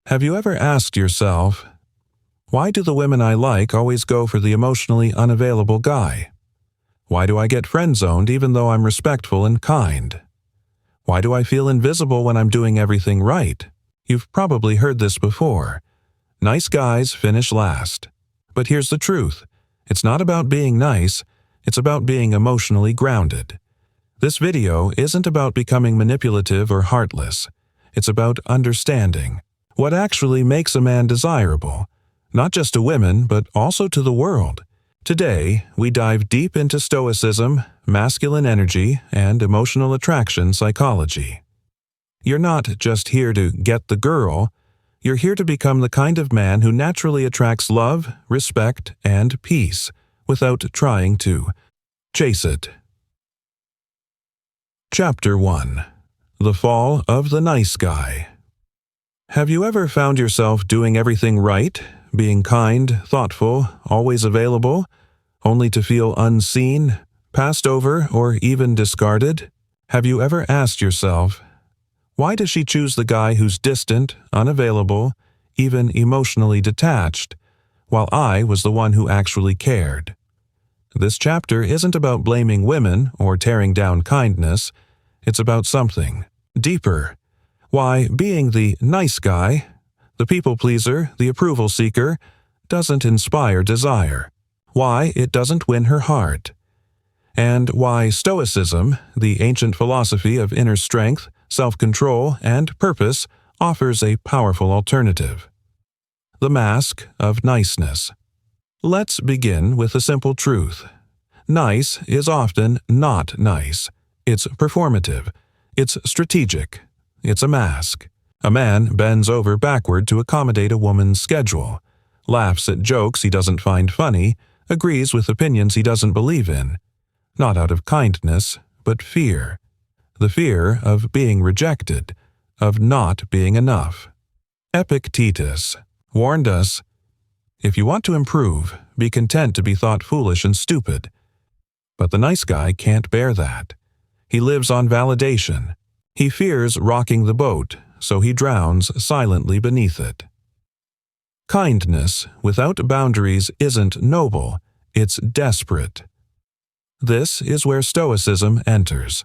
Have you ever asked yourself, why do the women I like always go for the emotionally unavailable guy? Why do I get friend-zoned even though I'm respectful and kind? Why do I feel invisible when I'm doing everything right? You've probably heard this before. Nice guys finish last. But here's the truth. It's not about being nice, it's about being emotionally grounded. This video isn't about becoming manipulative or heartless. It's about understanding what actually makes a man desirable, not just to women, but also to the world. Today, we dive deep into Stoicism, masculine energy, and emotional attraction psychology. You're not just here to get the girl, you're here to become the kind of man who naturally attracts love, respect, and peace without trying to chase it. Chapter 1. The Fall of the Nice Guy. Have you ever found yourself doing everything right, being kind, thoughtful, always available, only to feel unseen, passed over, or even discarded? Have you ever asked yourself, why does she choose the guy who's distant, unavailable, even emotionally detached, while I was the one who actually cared? This chapter isn't about blaming women or tearing down kindness. It's about something deeper. Why being the nice guy, the people pleaser, the approval seeker, doesn't inspire desire. Why it doesn't win her heart. And why Stoicism, the ancient philosophy of inner strength, self-control, and purpose, offers a powerful alternative. The mask of niceness. Let's begin with a simple truth. Nice is often not nice. It's performative. It's strategic. It's a mask. A man bends over backward to accommodate a woman's schedule, laughs at jokes he doesn't find funny, agrees with opinions he doesn't believe in, not out of kindness, but fear. The fear of being rejected, of not being enough. Epictetus warned us, if you want to improve, be content to be thought foolish and stupid. But the nice guy can't bear that. He lives on validation. He fears rocking the boat, so he drowns silently beneath it. Kindness without boundaries isn't noble, it's desperate. This is where Stoicism enters.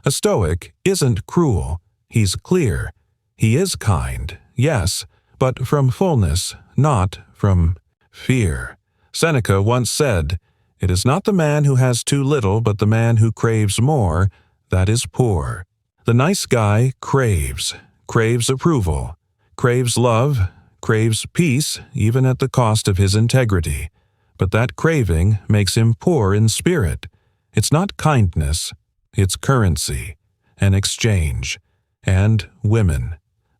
A Stoic isn't cruel, he's clear. He is kind, yes, but from fullness, not from fear. Seneca once said, "It is not the man who has too little, but the man who craves more, that is poor." The nice guy craves approval, craves love, craves peace, even at the cost of his integrity. But that craving makes him poor in spirit. It's not kindness, it's currency, an exchange. And women,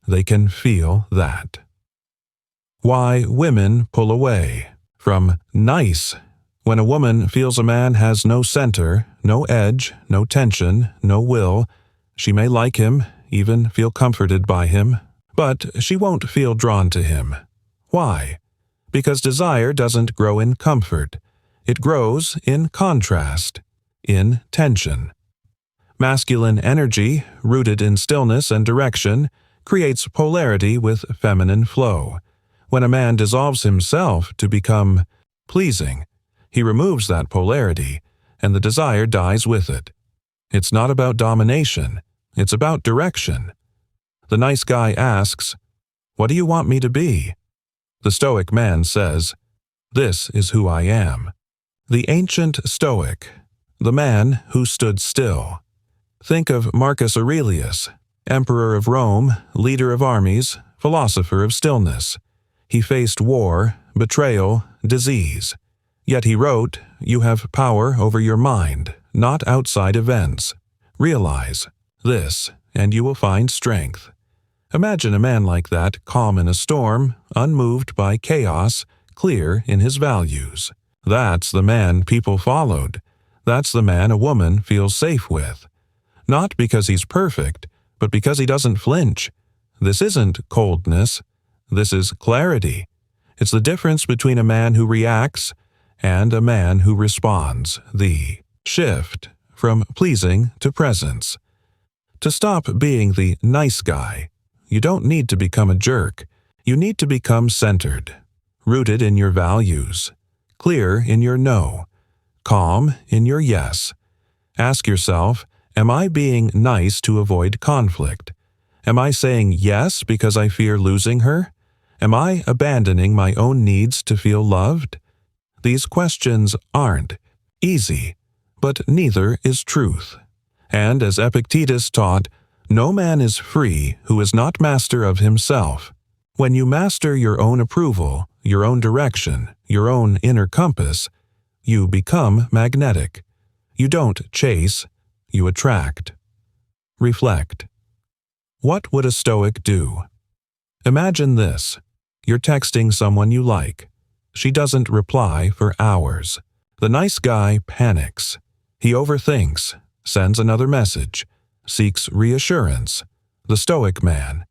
they can feel that. Why women pull away from nice. When a woman feels a man has no center, no edge, no tension, no will, she may like him, even feel comforted by him, but she won't feel drawn to him. Why? Because desire doesn't grow in comfort. It grows in contrast, in tension. Masculine energy, rooted in stillness and direction, creates polarity with feminine flow. When a man dissolves himself to become pleasing, he removes that polarity, and the desire dies with it. It's not about domination. It's about direction. The nice guy asks, "What do you want me to be?" The Stoic man says, "This is who I am." The ancient Stoic, the man who stood still. Think of Marcus Aurelius, emperor of Rome, leader of armies, philosopher of stillness. He faced war, betrayal, disease. Yet he wrote, "You have power over your mind, not outside events. Realize this, and you will find strength." Imagine a man like that, calm in a storm, unmoved by chaos, clear in his values. That's the man people followed. That's the man a woman feels safe with. Not because he's perfect, but because he doesn't flinch. This isn't coldness. This is clarity. It's the difference between a man who reacts and a man who responds, the shift from pleasing to presence. To stop being the nice guy, you don't need to become a jerk. You need to become centered, rooted in your values, clear in your no, calm in your yes. Ask yourself, am I being nice to avoid conflict? Am I saying yes because I fear losing her? Am I abandoning my own needs to feel loved? These questions aren't easy, but neither is truth. And as Epictetus taught, no man is free who is not master of himself. When you master your own approval, your own direction, your own inner compass, you become magnetic. You don't chase, you attract. Reflect. What would a Stoic do? Imagine this. You're texting someone you like. She doesn't reply for hours. The nice guy panics. He overthinks, sends another message, seeks reassurance. The Stoic man.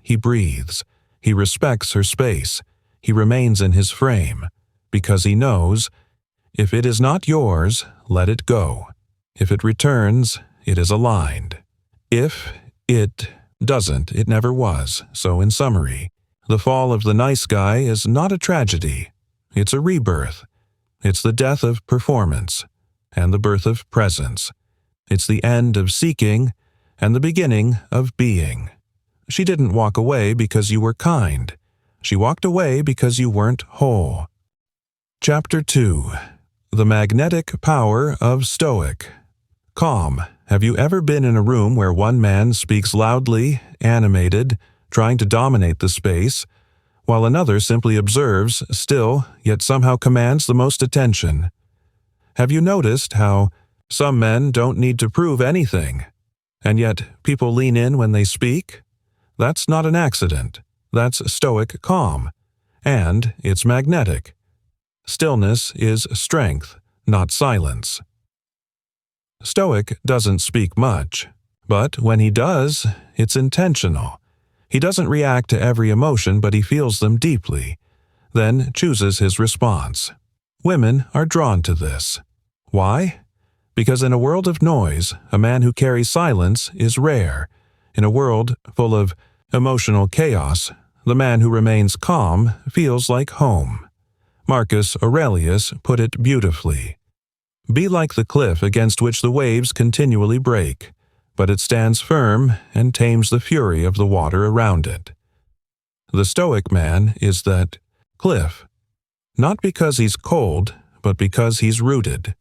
He breathes. He respects her space. He remains in his frame, because he knows, if it is not yours, let it go. If it returns, it is aligned. If it doesn't, it never was. So in summary, the fall of the nice guy is not a tragedy. It's a rebirth. It's the death of performance and the birth of presence. It's the end of seeking and the beginning of being. She didn't walk away because you were kind. She walked away because you weren't whole. Chapter 2. The Magnetic Power of Stoic. Calm. Have you ever been in a room where one man speaks loudly, animated, trying to dominate the space, while another simply observes, still, yet somehow commands the most attention? Have you noticed how some men don't need to prove anything, and yet people lean in when they speak? That's not an accident. That's Stoic calm. And it's magnetic. Stillness is strength, not silence. Stoic doesn't speak much, but when he does, it's intentional. He doesn't react to every emotion, but he feels them deeply, then chooses his response. Women are drawn to this. Why? Because in a world of noise, a man who carries silence is rare. In a world full of emotional chaos, the man who remains calm feels like home. Marcus Aurelius put it beautifully. Be like the cliff against which the waves continually break, but it stands firm and tames the fury of the water around it. The Stoic man is that cliff, not because he's cold, but because he's rooted.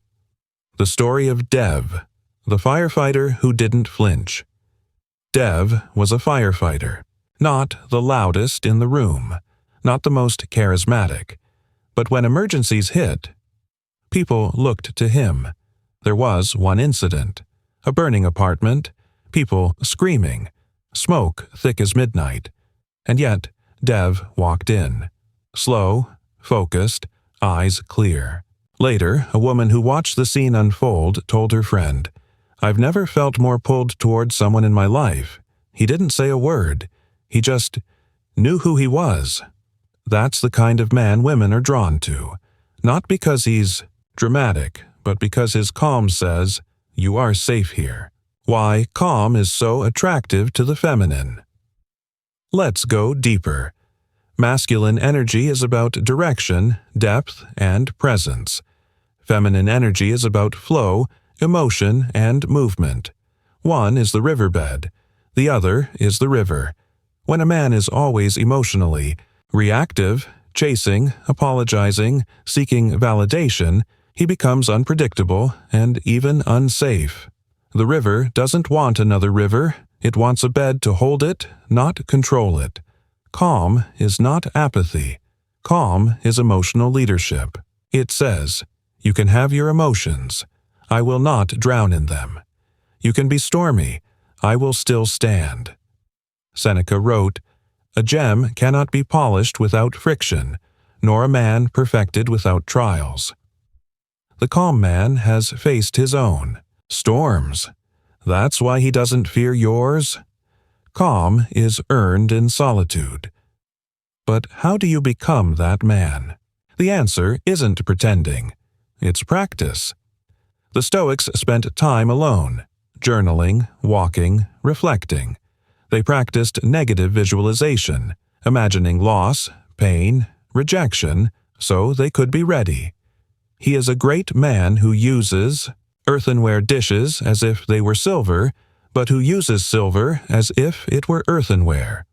The story of Dev, the firefighter who didn't flinch. Dev was a firefighter, not the loudest in the room, not the most charismatic, but when emergencies hit, people looked to him. There was one incident, a burning apartment, people screaming, smoke thick as midnight, and yet Dev walked in, slow, focused, eyes clear. Later, a woman who watched the scene unfold told her friend, "I've never felt more pulled toward someone in my life. He didn't say a word. He just knew who he was." That's the kind of man women are drawn to, not because he's dramatic, but because his calm says, "You are safe here." Why calm is so attractive to the feminine. Let's go deeper. Masculine energy is about direction, depth, and presence. Feminine energy is about flow, emotion, and movement. One is the riverbed, the other is the river. When a man is always emotionally reactive, chasing, apologizing, seeking validation, he becomes unpredictable and even unsafe. The river doesn't want another river. It wants a bed to hold it, not control it. Calm is not apathy. Calm is emotional leadership. It says, "You can have your emotions. I will not drown in them. You can be stormy. I will still stand." Seneca wrote, "A gem cannot be polished without friction, nor a man perfected without trials." The calm man has faced his own storms. That's why he doesn't fear yours. Calm is earned in solitude. But how do you become that man? The answer isn't pretending. It's practice. The Stoics spent time alone, journaling, walking, reflecting. They practiced negative visualization, imagining loss, pain, rejection, so they could be ready. He is a great man who uses earthenware dishes as if they were silver, but who uses silver as if it were earthenware.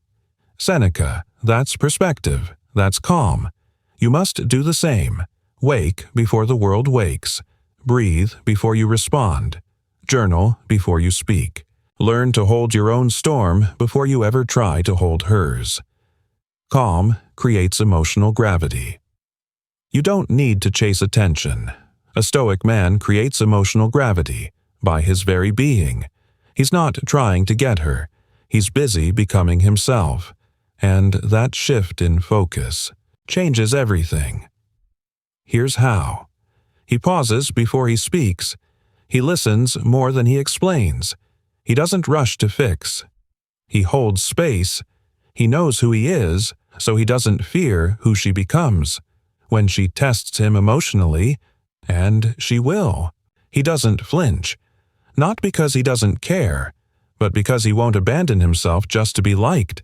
Seneca, that's perspective, that's calm. You must do the same. Wake before the world wakes. Breathe before you respond. Journal before you speak. Learn to hold your own storm before you ever try to hold hers. Calm creates emotional gravity. You don't need to chase attention. A Stoic man creates emotional gravity by his very being. He's not trying to get her. He's busy becoming himself. And that shift in focus changes everything. Here's how. He pauses before he speaks. He listens more than he explains. He doesn't rush to fix. He holds space. He knows who he is, so he doesn't fear who she becomes. When she tests him emotionally, and she will, he doesn't flinch. Not because he doesn't care, but because he won't abandon himself just to be liked.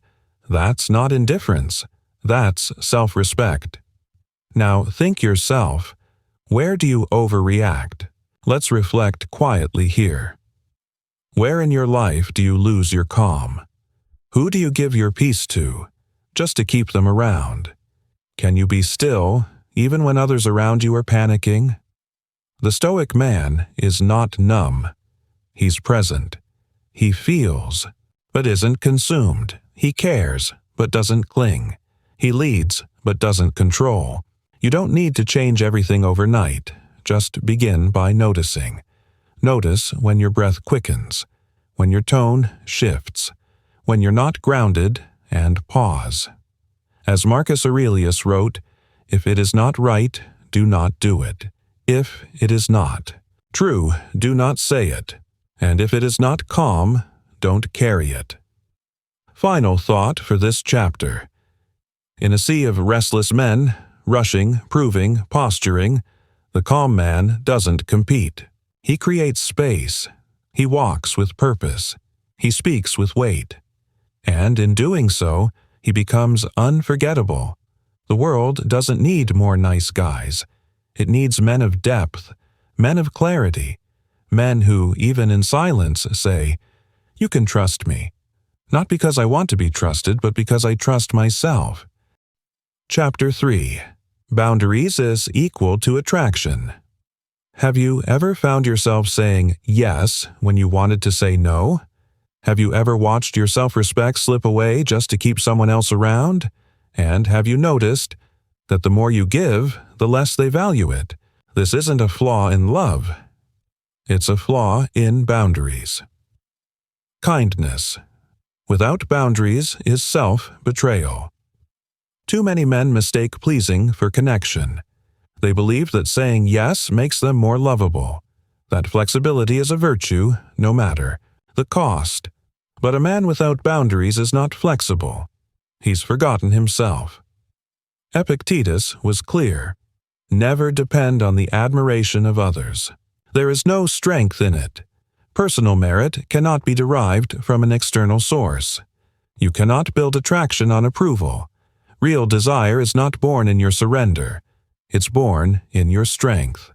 That's not indifference. That's self-respect. Now think yourself. Where do you overreact? Let's reflect quietly here. Where in your life do you lose your calm? Who do you give your peace to, just to keep them around? Can you be still, even when others around you are panicking? The Stoic man is not numb. He's present. He feels, but isn't consumed. He cares, but doesn't cling. He leads, but doesn't control. You don't need to change everything overnight. Just begin by noticing. Notice when your breath quickens, when your tone shifts, when you're not grounded, and pause. As Marcus Aurelius wrote, "If it is not right, do not do it. If it is not true, do not say it. And if it is not calm, don't carry it." Final thought for this chapter. In a sea of restless men, rushing, proving, posturing, the calm man doesn't compete. He creates space. He walks with purpose. He speaks with weight. And in doing so, he becomes unforgettable. The world doesn't need more nice guys. It needs men of depth, men of clarity, men who, even in silence, say, "You can trust me." Not because I want to be trusted, but because I trust myself. Chapter 3. Boundaries is equal to attraction. Have you ever found yourself saying yes when you wanted to say no? Have you ever watched your self-respect slip away just to keep someone else around? And have you noticed that the more you give, the less they value it? This isn't a flaw in love. It's a flaw in boundaries. Kindness. Without boundaries is self-betrayal. Too many men mistake pleasing for connection. They believe that saying yes makes them more lovable, that flexibility is a virtue, no matter the cost. But a man without boundaries is not flexible. He's forgotten himself. Epictetus was clear. Never depend on the admiration of others. There is no strength in it. Personal merit cannot be derived from an external source. You cannot build attraction on approval. Real desire is not born in your surrender. It's born in your strength.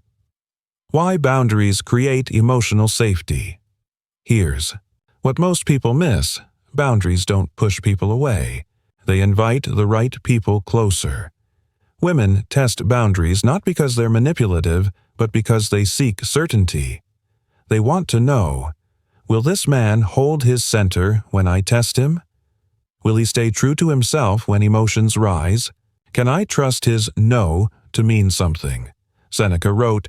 Why boundaries create emotional safety. Here's what most people miss. Boundaries don't push people away. They invite the right people closer. Women test boundaries not because they're manipulative, but because they seek certainty. They want to know, will this man hold his center when I test him? Will he stay true to himself when emotions rise? Can I trust his no to mean something? Seneca wrote,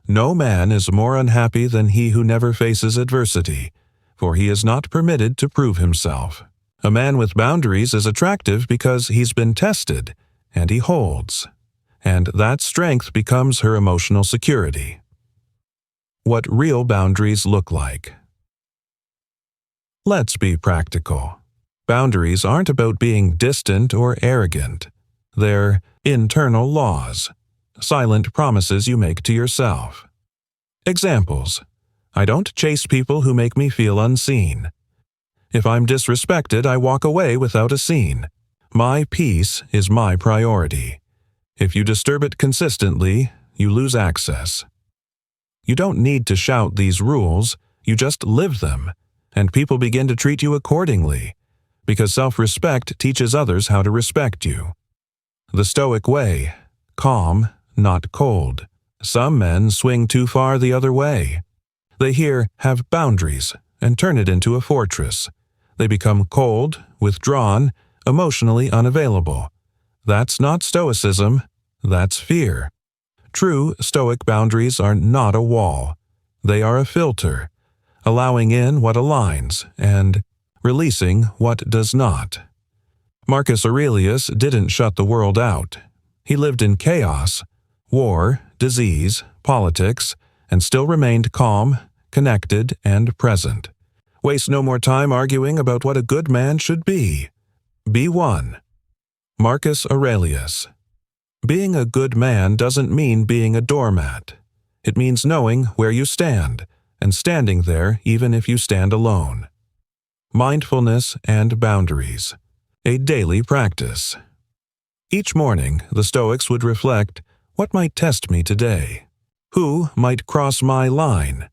"No man is more unhappy than he who never faces adversity, for he is not permitted to prove himself." A man with boundaries is attractive because he's been tested, and he holds. And that strength becomes her emotional security. What real boundaries look like. Let's be practical. Boundaries aren't about being distant or arrogant. They're internal laws, silent promises you make to yourself. Examples. I don't chase people who make me feel unseen. If I'm disrespected, I walk away without a scene. My peace is my priority. If you disturb it consistently, you lose access. You don't need to shout these rules, you just live them, and people begin to treat you accordingly, because self-respect teaches others how to respect you. The Stoic way: calm, not cold. Some men swing too far the other way. They hear "have boundaries" and turn it into a fortress. They become cold, withdrawn, emotionally unavailable. That's not Stoicism, that's fear. True Stoic boundaries are not a wall. They are a filter, allowing in what aligns and releasing what does not. Marcus Aurelius didn't shut the world out. He lived in chaos, war, disease, politics, and still remained calm, connected, and present. Waste no more time arguing about what a good man should be. Be one. Marcus Aurelius. Being a good man doesn't mean being a doormat. It means knowing where you stand, and standing there even if you stand alone. Mindfulness and boundaries. A daily practice. Each morning, the Stoics would reflect, what might test me today? Who might cross my line?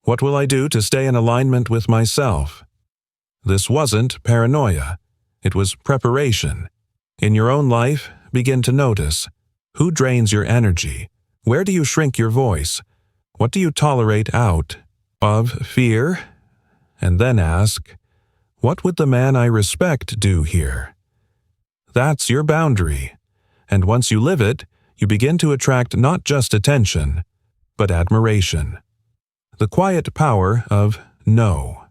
What will I do to stay in alignment with myself? This wasn't paranoia. It was preparation. In your own life, begin to notice. Who drains your energy? Where do you shrink your voice? What do you tolerate out of fear? And then ask, what would the man I respect do here? That's your boundary. And once you live it, you begin to attract not just attention, but admiration. The quiet power of no.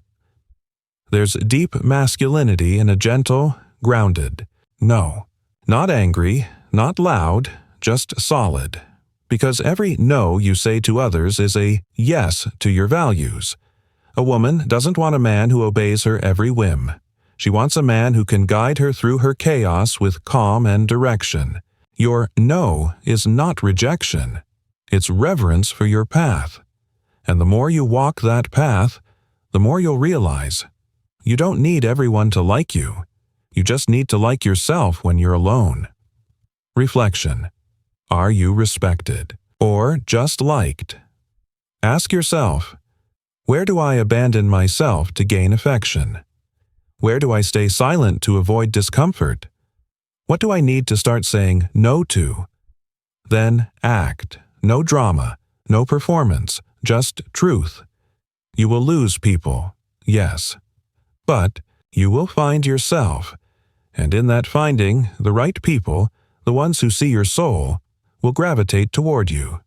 There's deep masculinity in a gentle, grounded no. Not angry, not loud, just solid. Because every no you say to others is a yes to your values. A woman doesn't want a man who obeys her every whim. She wants a man who can guide her through her chaos with calm and direction. Your no is not rejection. It's reverence for your path. And the more you walk that path, the more you'll realize you don't need everyone to like you. You just need to like yourself when you're alone. Reflection. Are you respected? Or just liked? Ask yourself, where do I abandon myself to gain affection? Where do I stay silent to avoid discomfort? What do I need to start saying no to? Then act. No drama, no performance, just truth. You will lose people, yes. But you will find yourself, and in that finding, the right people, the ones who see your soul, will gravitate toward you.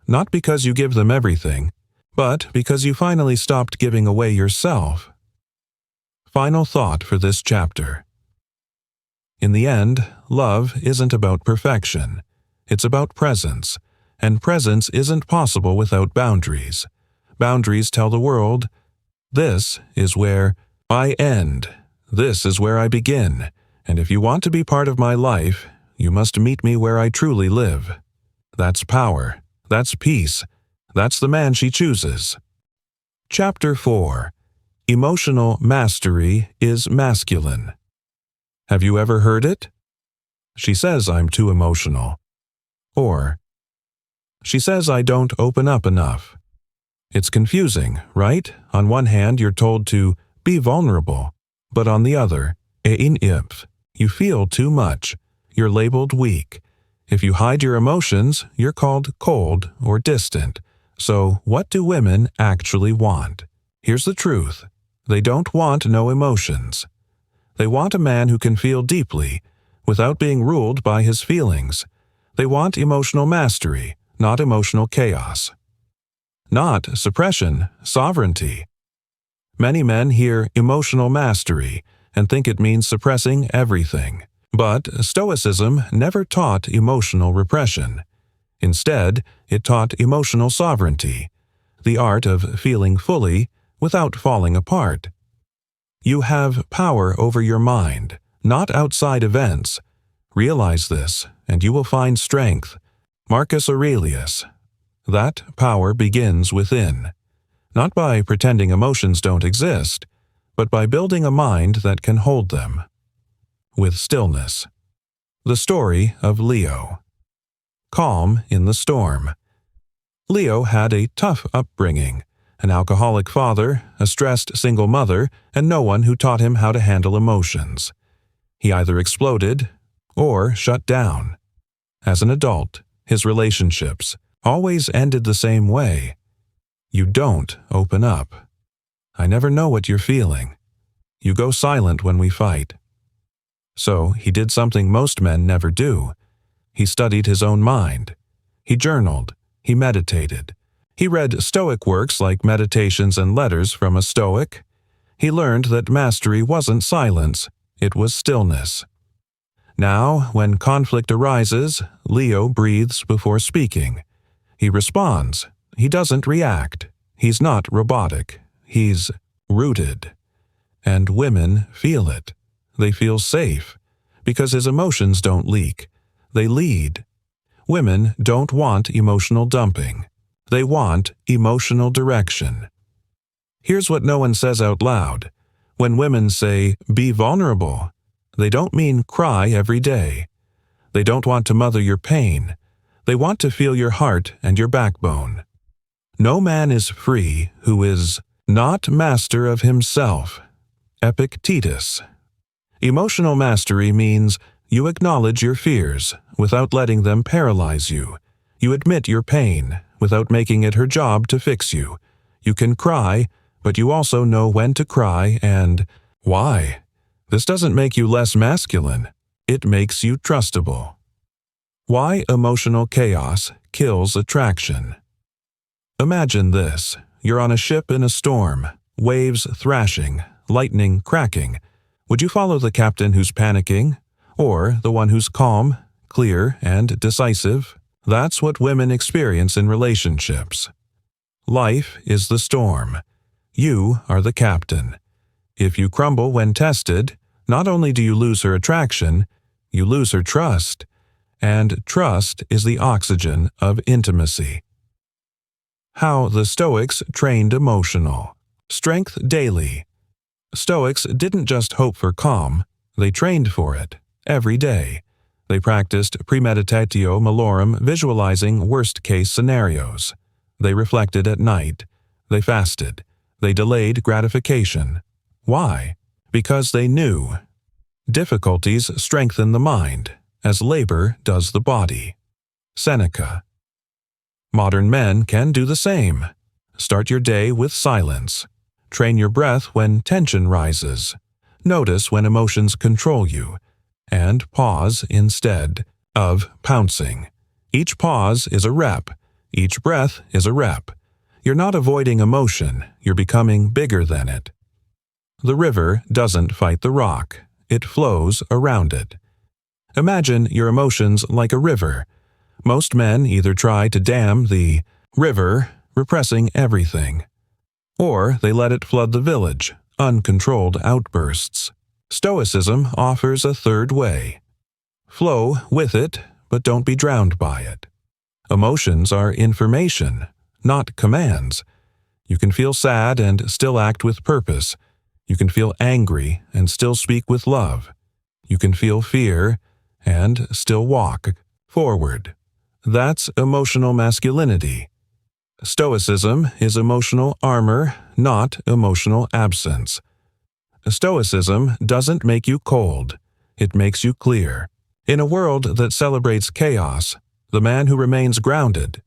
Not because you give them everything, but because you finally stopped giving away yourself. Final thought for this chapter. In the end, love isn't about perfection. It's about presence, and presence isn't possible without boundaries. Boundaries tell the world, this is where I end, this is where I begin, and if you want to be part of my life, you must meet me where I truly live. That's power, that's peace, that's the man she chooses. Chapter 4. Emotional mastery is masculine. Have you ever heard it? She says I'm too emotional. Or, she says I don't open up enough. It's confusing, right? On one hand, you're told to be vulnerable, but on the other, you feel too much. You're labeled weak. If you hide your emotions, you're called cold or distant. So, what do women actually want? Here's the truth. They don't want no emotions. They want a man who can feel deeply, without being ruled by his feelings. They want emotional mastery, not emotional chaos. Not suppression, sovereignty. Many men hear emotional mastery and think it means suppressing everything. But Stoicism never taught emotional repression. Instead, it taught emotional sovereignty, the art of feeling fully without falling apart. You have power over your mind, not outside events. Realize this, and you will find strength. Marcus Aurelius. That power begins within, not by pretending emotions don't exist, but by building a mind that can hold them. with stillness. The story of Leo. Calm in the storm. Leo had a tough upbringing, an alcoholic father, a stressed single mother, and no one who taught him how to handle emotions. He either exploded or shut down. As an adult, his relationships always ended the same way. You don't open up. I never know what you're feeling. You go silent when we fight. So he did something most men never do. He studied his own mind. He journaled. He meditated. He read Stoic works like Meditations and Letters from a Stoic. He learned that mastery wasn't silence, it was stillness. Now, when conflict arises, Leo breathes before speaking. He responds. He doesn't react. He's not robotic. He's rooted. And women feel it. They feel safe, because his emotions don't leak. They lead. Women don't want emotional dumping. They want emotional direction. Here's what no one says out loud. When women say, "Be vulnerable," they don't mean cry every day. They don't want to mother your pain. They want to feel your heart and your backbone. No man is free who is not master of himself. Epictetus. Emotional mastery means you acknowledge your fears without letting them paralyze you. You admit your pain without making it her job to fix you. You can cry, but you also know when to cry and why. This doesn't make you less masculine. It makes you trustable. Why emotional chaos kills attraction. Imagine this. You're on a ship in a storm, waves thrashing, lightning cracking. Would you follow the captain who's panicking, or the one who's calm, clear, and decisive? That's what women experience in relationships. Life is the storm. You are the captain. If you crumble when tested, not only do you lose her attraction, you lose her trust. And trust is the oxygen of intimacy. How the Stoics trained emotional. Strength daily. Stoics didn't just hope for calm, they trained for it, every day. They practiced premeditatio malorum, visualizing worst-case scenarios. They reflected at night. They fasted. They delayed gratification. Why? Because they knew. Difficulties strengthen the mind, as labor does the body. Seneca. Modern men can do the same. Start your day with silence. Train your breath when tension rises. Notice when emotions control you. And pause instead of pouncing. Each pause is a rep. Each breath is a rep. You're not avoiding emotion, you're becoming bigger than it. The river doesn't fight the rock. It flows around it. Imagine your emotions like a river. Most men either try to dam the river, repressing everything, or they let it flood the village, uncontrolled outbursts. Stoicism offers a third way. Flow with it, but don't be drowned by it. Emotions are information, not commands. You can feel sad and still act with purpose. You can feel angry and still speak with love. You can feel fear and still walk forward. That's emotional masculinity. Stoicism is emotional armor, not emotional absence. Stoicism doesn't make you cold. It makes you clear. In a world that celebrates chaos, the man who remains grounded,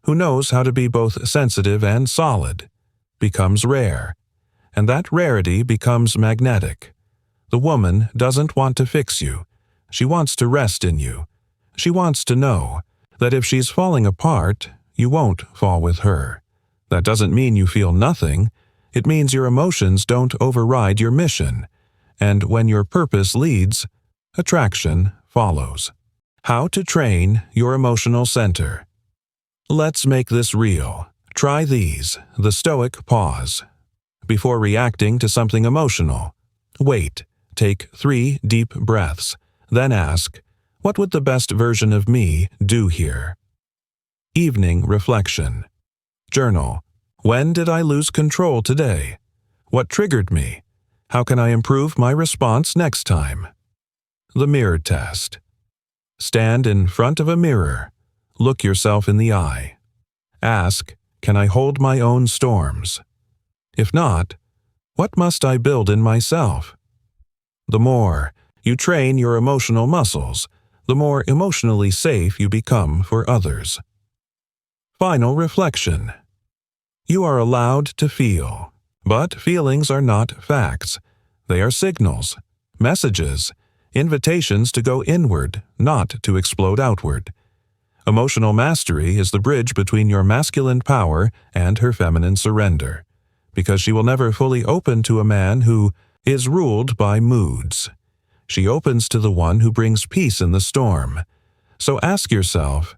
who knows how to be both sensitive and solid, becomes rare. And that rarity becomes magnetic. The woman doesn't want to fix you. She wants to rest in you. She wants to know that if she's falling apart, you won't fall with her. That doesn't mean you feel nothing. It means your emotions don't override your mission. And when your purpose leads, attraction follows. How to train your emotional center. Let's make this real. Try these, the Stoic pause. Before reacting to something emotional, wait, take 3 deep breaths, then ask, what would the best version of me do here? Evening reflection. Journal. When did I lose control today? What triggered me? How can I improve my response next time? The mirror test. Stand in front of a mirror. Look yourself in the eye. Ask, can I hold my own storms? If not, what must I build in myself? The more you train your emotional muscles, the more emotionally safe you become for others. Final reflection. You are allowed to feel, but feelings are not facts. They are signals, messages, invitations to go inward, not to explode outward. Emotional mastery is the bridge between your masculine power and her feminine surrender, because she will never fully open to a man who is ruled by moods. She opens to the one who brings peace in the storm. So ask yourself,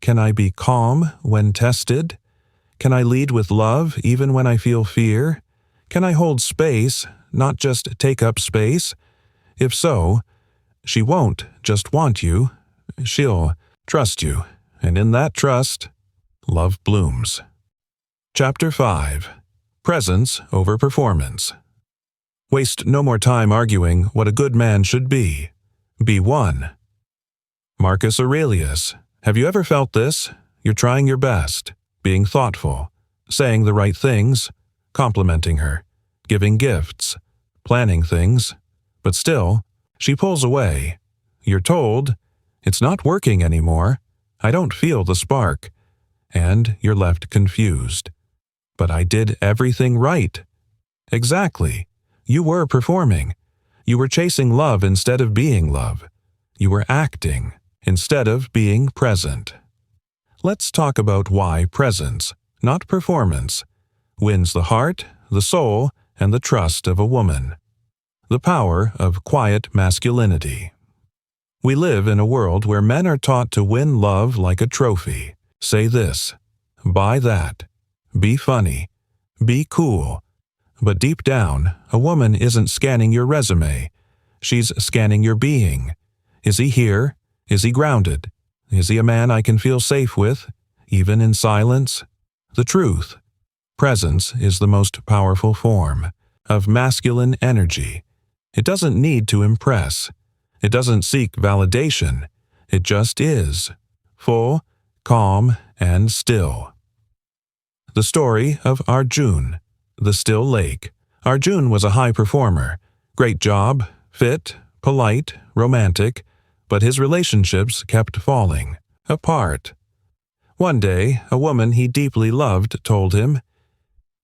can I be calm when tested? Can I lead with love even when I feel fear? Can I hold space, not just take up space? If so, she won't just want you, she'll trust you, and in that trust, love blooms. Chapter 5. Presence over performance. Waste no more time arguing what a good man should be. Be one. Marcus Aurelius. Have you ever felt this? You're trying your best, being thoughtful, saying the right things, complimenting her, giving gifts, planning things, but still, she pulls away. You're told, it's not working anymore. I don't feel the spark. And you're left confused. But I did everything right. Exactly. You were performing. You were chasing love instead of being love. You were acting instead of being present. Let's talk about why presence, not performance, wins the heart, the soul, and the trust of a woman. The power of quiet masculinity. We live in a world where men are taught to win love like a trophy. Say this, buy that, be funny, be cool. But deep down, a woman isn't scanning your resume. She's scanning your being. Is he here? Is he grounded? Is he a man I can feel safe with, even in silence? The truth. Presence is the most powerful form of masculine energy. It doesn't need to impress. It doesn't seek validation. It just is. Full, calm, and still. The story of Arjun. The still lake. Arjun was a high performer. Great job, fit, polite, romantic, but his relationships kept falling apart. One day, a woman he deeply loved told him,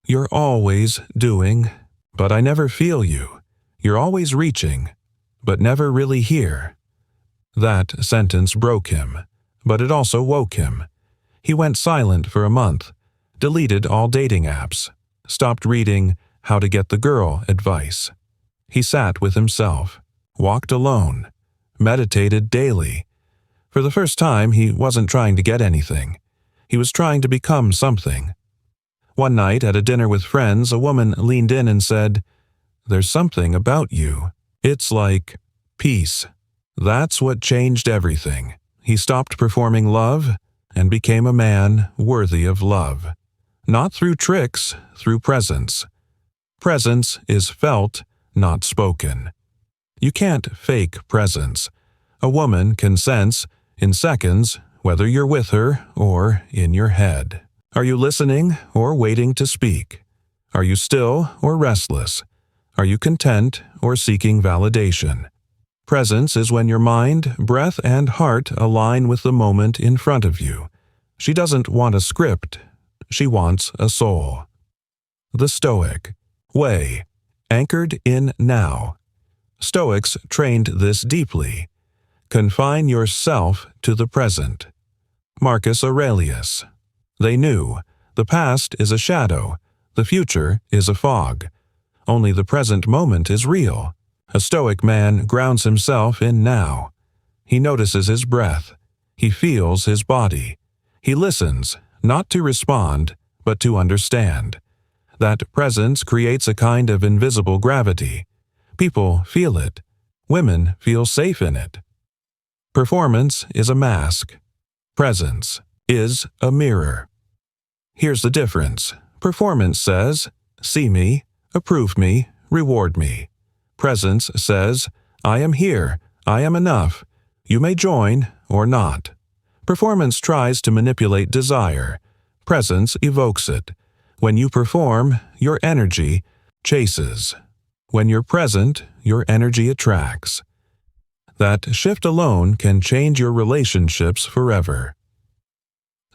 "You're always doing, but I never feel you. You're always reaching, but never really here." That sentence broke him, but it also woke him. He went silent for a month, deleted all dating apps, stopped reading How to Get the Girl advice. He sat with himself, walked alone, meditated daily. For the first time, he wasn't trying to get anything. He was trying to become something. One night at a dinner with friends, a woman leaned in and said, "There's something about you. It's like peace." That's what changed everything. He stopped performing love and became a man worthy of love. Not through tricks, through presence. Presence is felt, not spoken. You can't fake presence. A woman can sense, in seconds, whether you're with her or in your head. Are you listening or waiting to speak? Are you still or restless? Are you content or seeking validation? Presence is when your mind, breath, and heart align with the moment in front of you. She doesn't want a script. She wants a soul. The Stoic way, anchored in now. Stoics trained this deeply. Confine yourself to the present. Marcus Aurelius. They knew the past is a shadow, the future is a fog. Only the present moment is real. A Stoic man grounds himself in now. He notices his breath. He feels his body. He listens, not to respond, but to understand. That presence creates a kind of invisible gravity. People feel it. Women feel safe in it. Performance is a mask. Presence is a mirror. Here's the difference. Performance says, "See me, approve me, reward me." Presence says, "I am here, I am enough. You may join or not. Performance tries to manipulate desire. Presence evokes it. When you perform, your energy chases. When you're present, your energy attracts. That shift alone can change your relationships forever.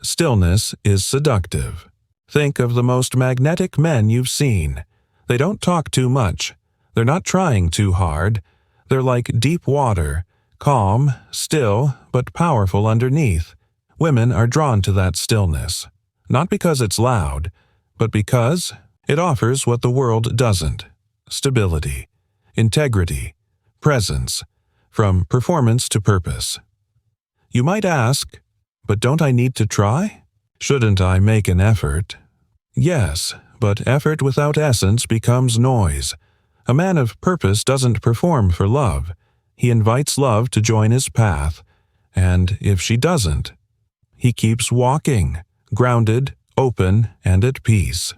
Stillness is seductive. Think of the most magnetic men you've seen. They don't talk too much. They're not trying too hard. They're like deep water, calm, still, but powerful underneath. Women are drawn to that stillness, not because it's loud, but because it offers what the world doesn't: stability, integrity, presence, from performance to purpose. You might ask, but don't I need to try? Shouldn't I make an effort? Yes, but effort without essence becomes noise. A man of purpose doesn't perform for love. He invites love to join his path, and if she doesn't, he keeps walking, grounded, open, and at peace.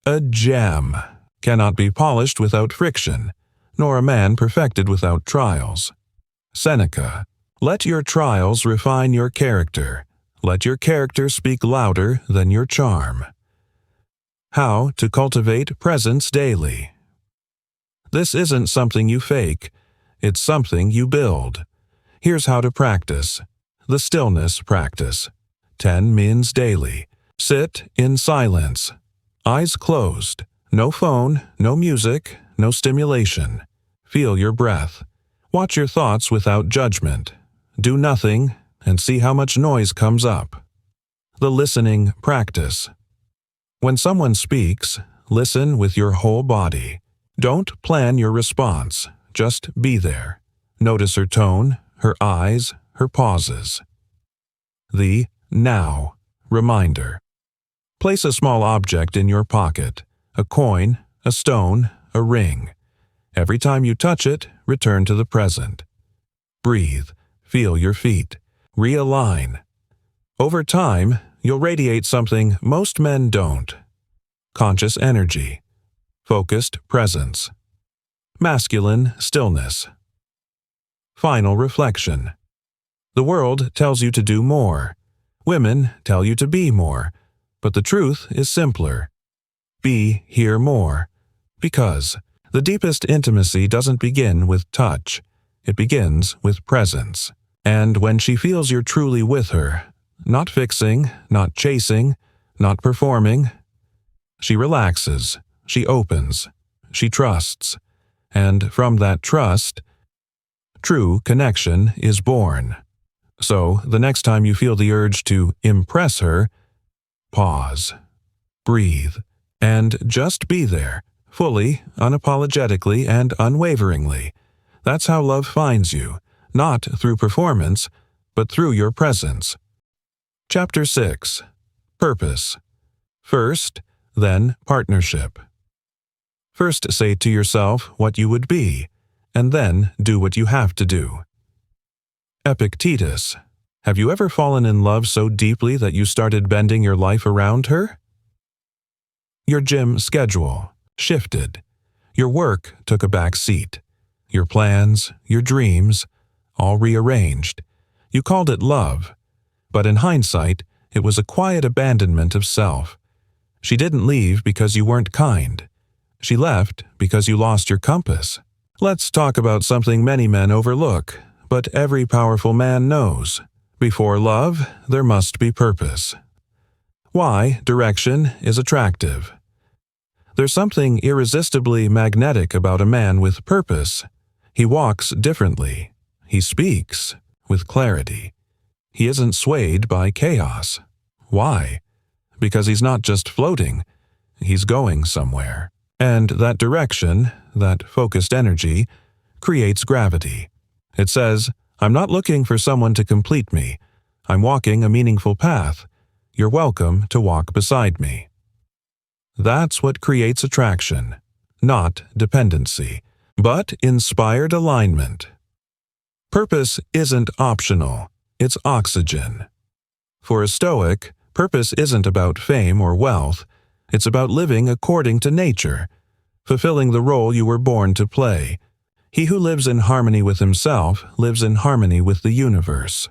A gem cannot be polished without friction, nor a man perfected without trials. Seneca, let your trials refine your character. Let your character speak louder than your charm. How to cultivate presence daily. This isn't something you fake. It's something you build. Here's how to practice. The stillness practice. 10 mins daily. Sit in silence. Eyes closed. No phone, no music, no stimulation. Feel your breath. Watch your thoughts without judgment. Do nothing and see how much noise comes up. The listening practice. When someone speaks, listen with your whole body. Don't plan your response. Just be there. Notice her tone, her eyes, her pauses. The now reminder. Place a small object in your pocket, a coin, a stone, a ring. Every time you touch it, return to the present. Breathe. Feel your feet. Realign. Over time, you'll radiate something most men don't. Conscious energy. Focused presence. Masculine stillness. Final reflection. The world tells you to do more. Women tell you to be more. But the truth is simpler. Be here more. Because the deepest intimacy doesn't begin with touch. It begins with presence. And when she feels you're truly with her, not fixing, not chasing, not performing, she relaxes, she opens, she trusts. And from that trust, true connection is born. So, the next time you feel the urge to impress her, pause, breathe, and just be there, fully, unapologetically, and unwaveringly. That's how love finds you, not through performance, but through your presence. Chapter 6. Purpose. First, then partnership. First say to yourself what you would be, and then do what you have to do. Epictetus. Have you ever fallen in love so deeply that you started bending your life around her? Your gym schedule shifted. Your work took a back seat. Your plans, your dreams, all rearranged. You called it love, but in hindsight, it was a quiet abandonment of self. She didn't leave because you weren't kind. She left because you lost your compass. Let's talk about something many men overlook, but every powerful man knows. Before love, there must be purpose. Why direction is attractive. There's something irresistibly magnetic about a man with purpose. He walks differently. He speaks with clarity. He isn't swayed by chaos. Why? Because he's not just floating. He's going somewhere. And that direction, that focused energy, creates gravity. It says, I'm not looking for someone to complete me. I'm walking a meaningful path. You're welcome to walk beside me. That's what creates attraction, not dependency, but inspired alignment. Purpose isn't optional, it's oxygen. For a Stoic, purpose isn't about fame or wealth. It's about living according to nature, fulfilling the role you were born to play. He who lives in harmony with himself lives in harmony with the universe.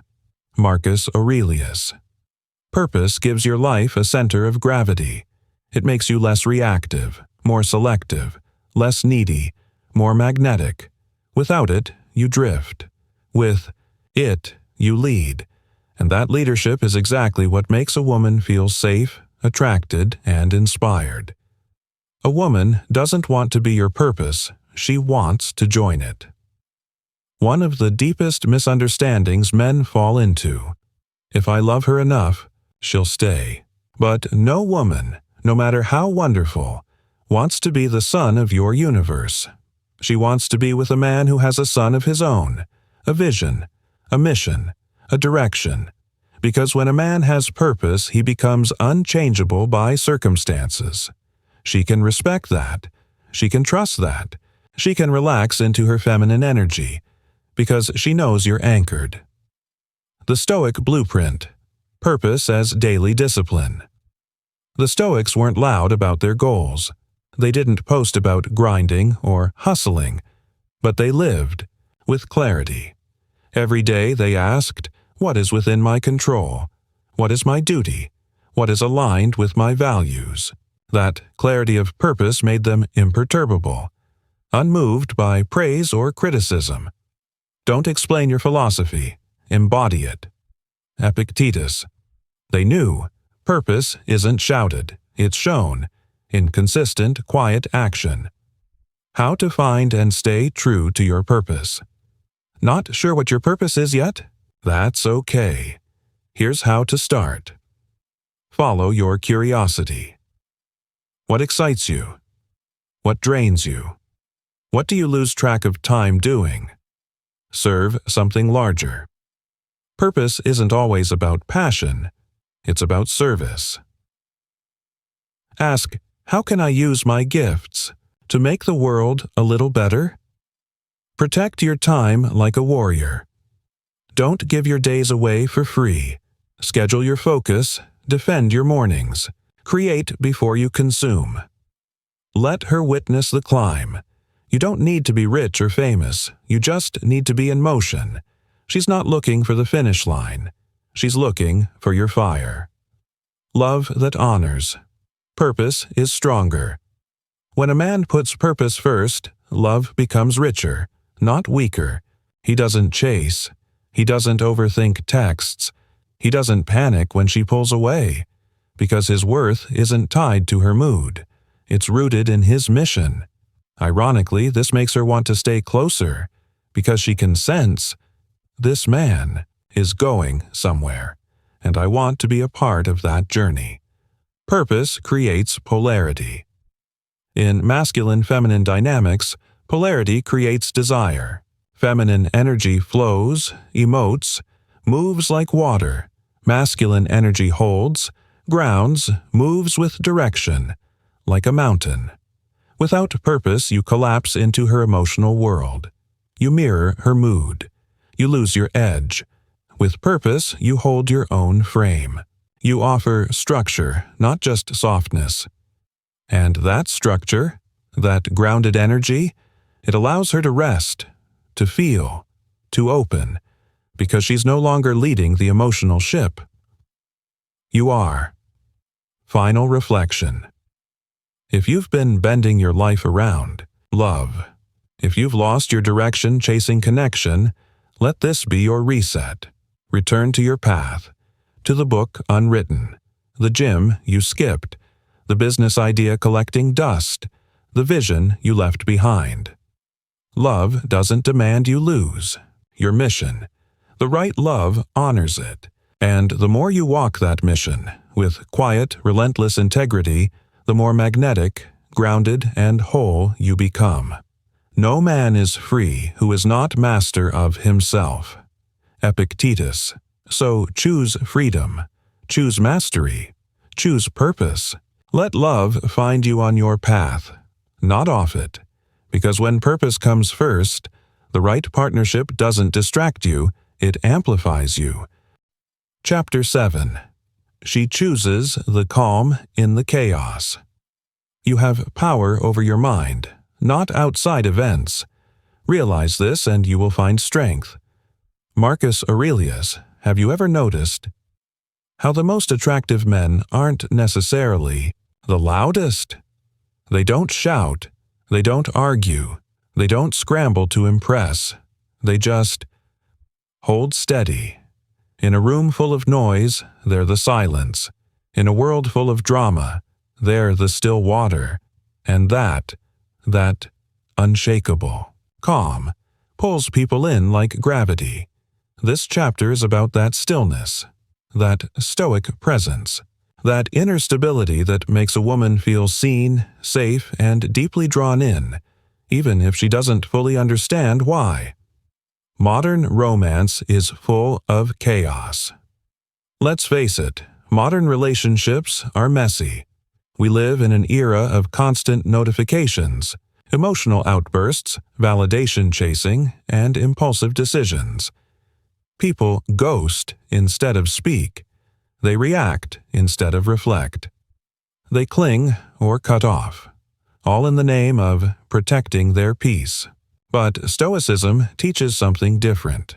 Marcus Aurelius. Purpose gives your life a center of gravity. It makes you less reactive, more selective, less needy, more magnetic. Without it, you drift. With it, you lead. And that leadership is exactly what makes a woman feel safe, attracted, and inspired. A woman doesn't want to be your purpose, she wants to join it. One of the deepest misunderstandings men fall into. If I love her enough, she'll stay. But no woman, no matter how wonderful, wants to be the sun of your universe. She wants to be with a man who has a sun of his own, a vision, a mission, a direction. Because when a man has purpose, he becomes unchangeable by circumstances. She can respect that. She can trust that. She can relax into her feminine energy, because she knows you're anchored. The Stoic Blueprint. Purpose as daily discipline. The Stoics weren't loud about their goals. They didn't post about grinding or hustling, but they lived with clarity. Every day they asked, what is within my control? What is my duty? What is aligned with my values? That clarity of purpose made them imperturbable, unmoved by praise or criticism. Don't explain your philosophy, embody it. Epictetus. They knew purpose isn't shouted, it's shown in consistent, quiet action. How to find and stay true to your purpose. Not sure what your purpose is yet? That's okay. Here's how to start. Follow your curiosity. What excites you? What drains you? What do you lose track of time doing? Serve something larger. Purpose isn't always about passion. It's about service. Ask, how can I use my gifts to make the world a little better? Protect your time like a warrior. Don't give your days away for free. Schedule your focus, defend your mornings. Create before you consume. Let her witness the climb. You don't need to be rich or famous. You just need to be in motion. She's not looking for the finish line. She's looking for your fire. Love that honors. Purpose is stronger. When a man puts purpose first, love becomes richer, not weaker. He doesn't chase. He doesn't overthink texts. He doesn't panic when she pulls away, because his worth isn't tied to her mood. It's rooted in his mission. Ironically, this makes her want to stay closer, because she can sense, this man is going somewhere, and I want to be a part of that journey. Purpose creates polarity. In masculine-feminine dynamics, polarity creates desire. Feminine energy flows, emotes, moves like water. Masculine energy holds, grounds, moves with direction, like a mountain. Without purpose, you collapse into her emotional world. You mirror her mood. You lose your edge. With purpose, you hold your own frame. You offer structure, not just softness. And that structure, that grounded energy, it allows her to rest, to feel, to open, because she's no longer leading the emotional ship. You are. Final reflection. If you've been bending your life around, love. If you've lost your direction chasing connection, let this be your reset. Return to your path, to the book unwritten, the gym you skipped, the business idea collecting dust, the vision you left behind. Love doesn't demand you lose your mission. The right love honors it. And the more you walk that mission, with quiet, relentless integrity, the more magnetic, grounded, and whole you become. No man is free who is not master of himself. Epictetus. So choose freedom. Choose mastery. Choose purpose. Let love find you on your path, not off it. Because when purpose comes first, the right partnership doesn't distract you, it amplifies you. Chapter 7. She chooses the calm in the chaos. You have power over your mind, not outside events. Realize this and you will find strength. Marcus Aurelius, have you ever noticed how the most attractive men aren't necessarily the loudest? They don't shout, they don't argue, they don't scramble to impress. They just hold steady. In a room full of noise, they're the silence. In a world full of drama, they're the still water. And that unshakable, calm, pulls people in like gravity. This chapter is about that stillness, that stoic presence, that inner stability that makes a woman feel seen, safe, and deeply drawn in, even if she doesn't fully understand why. Modern romance is full of chaos. Let's face it, modern relationships are messy. We live in an era of constant notifications, emotional outbursts, validation chasing, and impulsive decisions. People ghost instead of speak. They react instead of reflect. They cling or cut off, all in the name of protecting their peace. But Stoicism teaches something different.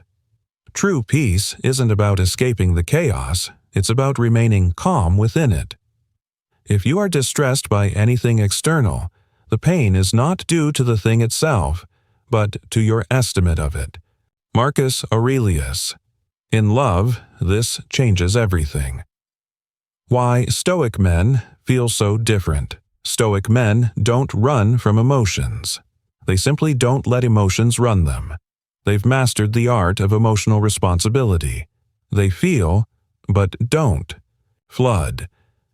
True peace isn't about escaping the chaos, it's about remaining calm within it. If you are distressed by anything external, the pain is not due to the thing itself, but to your estimate of it. Marcus Aurelius. In love, this changes everything. Why Stoic men feel so different. Stoic men don't run from emotions. They simply don't let emotions run them. They've mastered the art of emotional responsibility. They feel, but don't flood.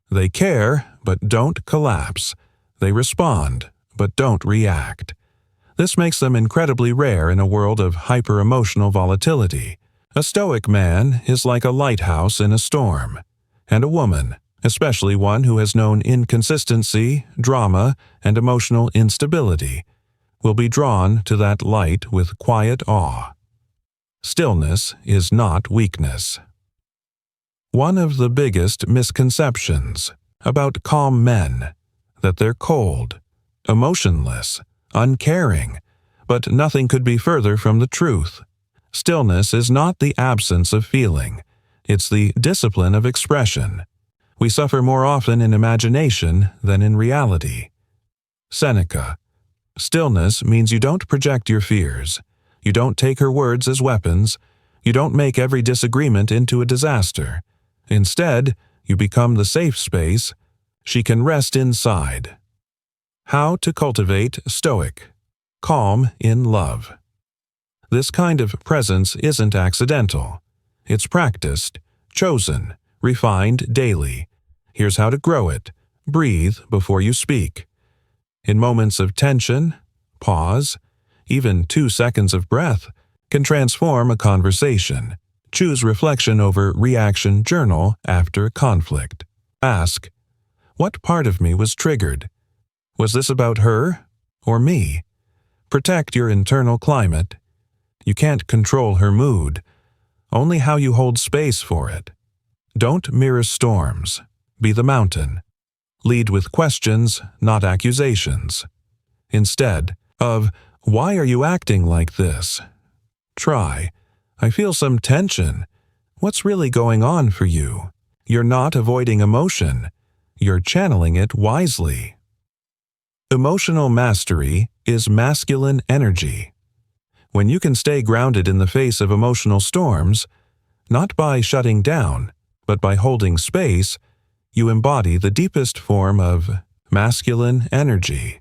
They care, but don't collapse. They respond, but don't react. This makes them incredibly rare in a world of hyper-emotional volatility. A Stoic man is like a lighthouse in a storm, and a woman, especially one who has known inconsistency, drama, and emotional instability, will be drawn to that light with quiet awe. Stillness is not weakness. One of the biggest misconceptions about calm men, that they're cold, emotionless, uncaring, but nothing could be further from the truth. Stillness is not the absence of feeling, it's the discipline of expression. We suffer more often in imagination than in reality. Seneca. Stillness means you don't project your fears. You don't take her words as weapons. You don't make every disagreement into a disaster. Instead, you become the safe space she can rest inside. How to cultivate Stoic, calm in love. This kind of presence isn't accidental. It's practiced, chosen, refined daily. Here's how to grow it. Breathe before you speak. In moments of tension, pause, even 2 seconds of breath, can transform a conversation. Choose reflection over reaction. Journal after conflict. Ask, what part of me was triggered? Was this about her or me? Protect your internal climate. You can't control her mood, only how you hold space for it. Don't mirror storms. Be the mountain. Lead with questions, not accusations. Instead of, why are you acting like this? Try, I feel some tension. What's really going on for you? You're not avoiding emotion. You're channeling it wisely. Emotional mastery is masculine energy. When you can stay grounded in the face of emotional storms, not by shutting down, but by holding space, you embody the deepest form of masculine energy.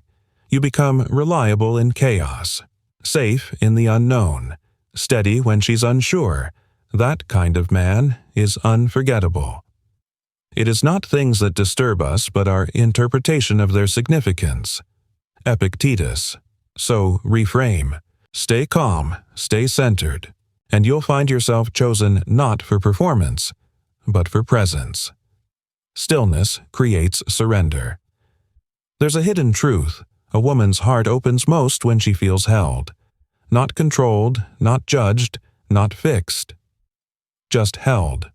You become reliable in chaos, safe in the unknown, steady when she's unsure. That kind of man is unforgettable. It is not things that disturb us, but our interpretation of their significance. Epictetus. So reframe. Stay calm, stay centered, and you'll find yourself chosen not for performance, but for presence. Stillness creates surrender. There's a hidden truth. A woman's heart opens most when she feels held. Not controlled, not judged, not fixed. Just held.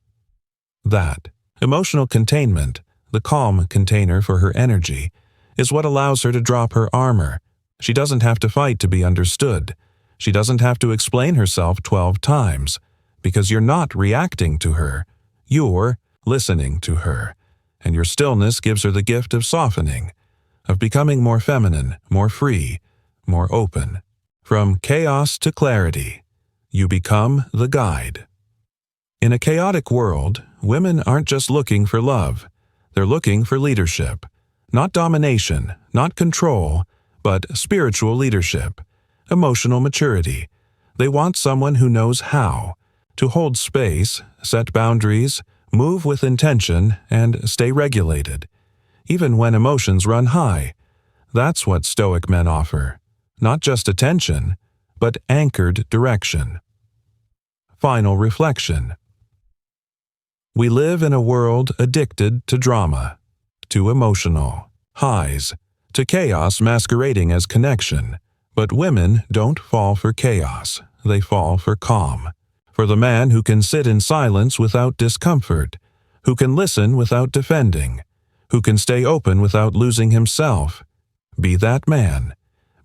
That emotional containment, the calm container for her energy, is what allows her to drop her armor. She doesn't have to fight to be understood. She doesn't have to explain herself 12 times, because you're not reacting to her. You're listening to her, and your stillness gives her the gift of softening, of becoming more feminine, more free, more open. From chaos to clarity, you become the guide. In a chaotic world, women aren't just looking for love. They're looking for leadership. Not domination, not control, but spiritual leadership, emotional maturity. They want someone who knows how to hold space, set boundaries, move with intention, and stay regulated, even when emotions run high. That's what Stoic men offer. Not just attention, but anchored direction. Final reflection. We live in a world addicted to drama, to emotional highs, to chaos masquerading as connection. But women don't fall for chaos. They fall for calm. For the man who can sit in silence without discomfort, who can listen without defending, who can stay open without losing himself. Be that man.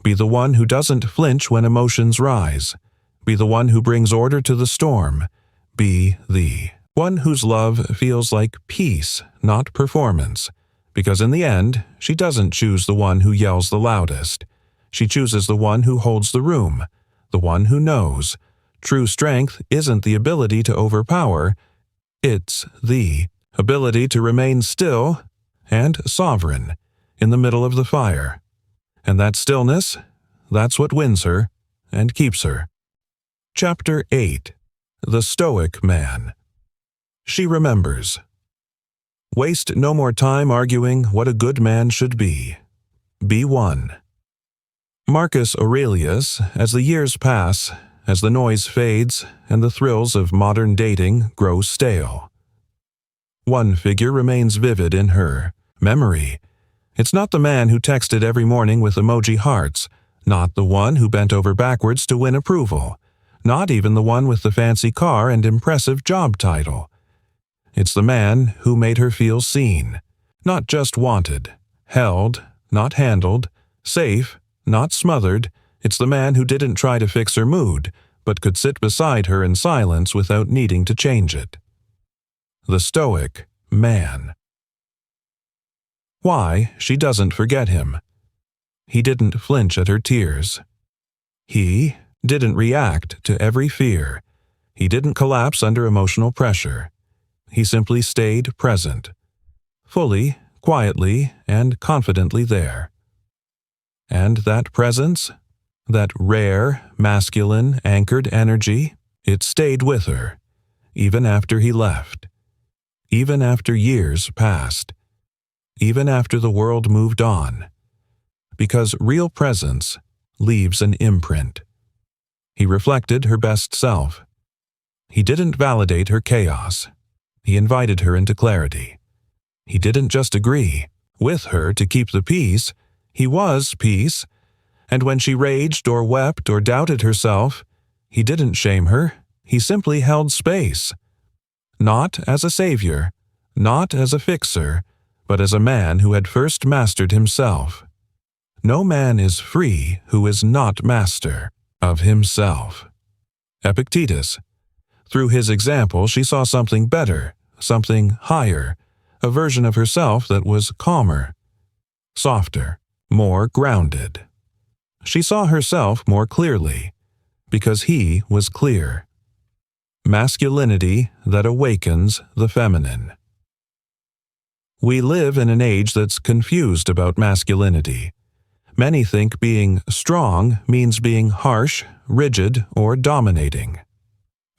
Be the one who doesn't flinch when emotions rise. Be the one who brings order to the storm. Be the one whose love feels like peace, not performance. Because in the end, she doesn't choose the one who yells the loudest. She chooses the one who holds the room, the one who knows. True strength isn't the ability to overpower, it's the ability to remain still and sovereign in the middle of the fire. And that stillness, that's what wins her and keeps her. Chapter 8. The Stoic Man. She remembers. Waste no more time arguing what a good man should be. Be one. Marcus Aurelius, as the years pass, as the noise fades and the thrills of modern dating grow stale. One figure remains vivid in her memory. It's not the man who texted every morning with emoji hearts, not the one who bent over backwards to win approval, not even the one with the fancy car and impressive job title. It's the man who made her feel seen, not just wanted, held, not handled, safe, not smothered. It's the man who didn't try to fix her mood, but could sit beside her in silence without needing to change it. The Stoic Man. Why she doesn't forget him. He didn't flinch at her tears. He didn't react to every fear. He didn't collapse under emotional pressure. He simply stayed present, fully, quietly, and confidently there. And that presence, that rare, masculine, anchored energy, it stayed with her, even after he left, even after years passed, even after the world moved on, because real presence leaves an imprint. He reflected her best self. He didn't validate her chaos. He invited her into clarity. He didn't just agree with her to keep the peace. He was peace. And when she raged or wept or doubted herself, he didn't shame her. He simply held space. Not as a savior, not as a fixer, but as a man who had first mastered himself. No man is free who is not master of himself. Epictetus. Through his example, she saw something better, something higher, a version of herself that was calmer, softer, more grounded. She saw herself more clearly, because he was clear. Masculinity that awakens the feminine. We live in an age that's confused about masculinity. Many think being strong means being harsh, rigid, or dominating.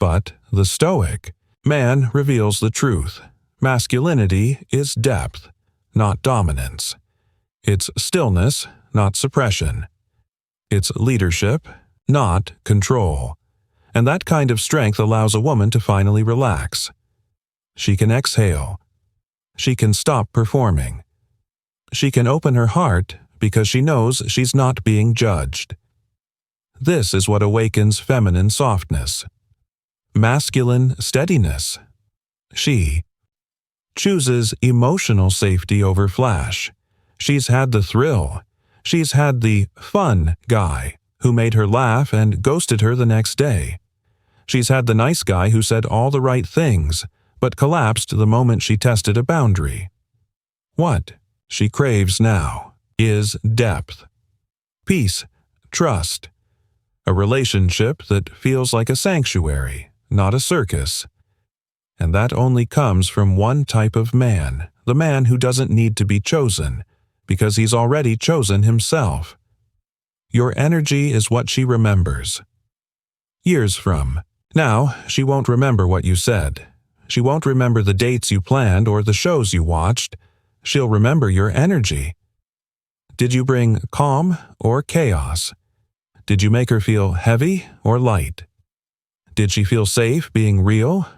But the Stoic man reveals the truth. Masculinity is depth, not dominance. It's stillness, not suppression. It's leadership, not control. And that kind of strength allows a woman to finally relax. She can exhale. She can stop performing. She can open her heart because she knows she's not being judged. This is what awakens feminine softness. Masculine steadiness. She chooses emotional safety over flash. She's had the thrill. She's had the fun guy who made her laugh and ghosted her the next day. She's had the nice guy who said all the right things, but collapsed the moment she tested a boundary. What she craves now is depth, peace, trust, a relationship that feels like a sanctuary, not a circus. And that only comes from one type of man, the man who doesn't need to be chosen, because he's already chosen himself. Your energy is what she remembers. Years from now, she won't remember what you said. She won't remember the dates you planned or the shows you watched. She'll remember your energy. Did you bring calm or chaos? Did you make her feel heavy or light? Did she feel safe being real?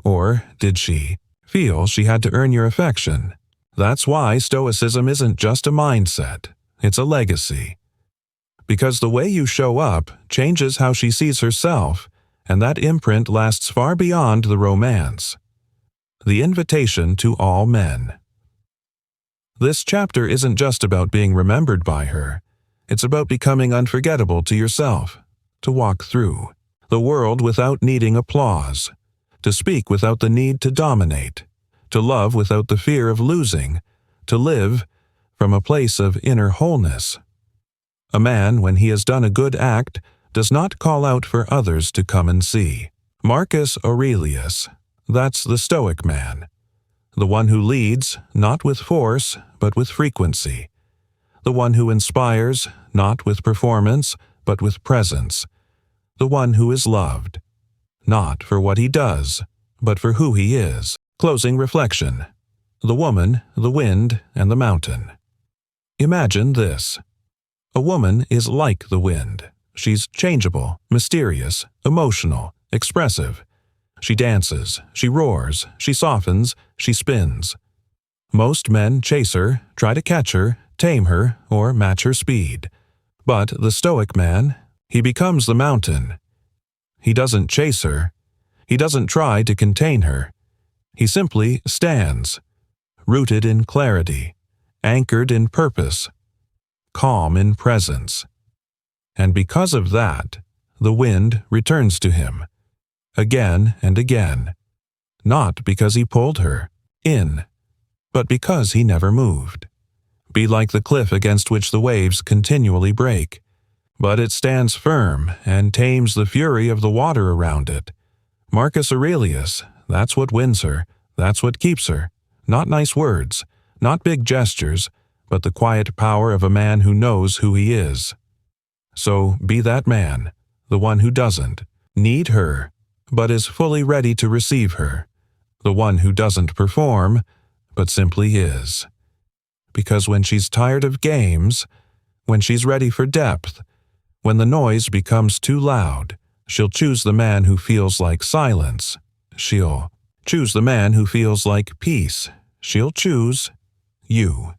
Or did she feel she had to earn your affection? That's why Stoicism isn't just a mindset, it's a legacy. Because the way you show up changes how she sees herself, and that imprint lasts far beyond the romance. The invitation to all men. This chapter isn't just about being remembered by her. It's about becoming unforgettable to yourself, to walk through the world without needing applause, to speak without the need to dominate, to love without the fear of losing, to live from a place of inner wholeness. A man, when he has done a good act, does not call out for others to come and see. Marcus Aurelius, that's the Stoic man. The one who leads, not with force, but with frequency. The one who inspires, not with performance, but with presence. The one who is loved, not for what he does, but for who he is. Closing reflection. The woman, the wind, and the mountain. Imagine this. A woman is like the wind. She's changeable, mysterious, emotional, expressive. She dances, she roars, she softens, she spins. Most men chase her, try to catch her, tame her, or match her speed. But the Stoic man, he becomes the mountain. He doesn't chase her. He doesn't try to contain her. He simply stands, rooted in clarity, anchored in purpose, calm in presence. And because of that, the wind returns to him, again and again, not because he pulled her in, but because he never moved. Be like the cliff against which the waves continually break, but it stands firm and tames the fury of the water around it. Marcus Aurelius, that's what wins her, that's what keeps her. Not nice words, not big gestures, but the quiet power of a man who knows who he is. So be that man, the one who doesn't need her, but is fully ready to receive her, the one who doesn't perform, but simply is. Because when she's tired of games, when she's ready for depth, when the noise becomes too loud, she'll choose the man who feels like silence. She'll choose the man who feels like peace. She'll choose you.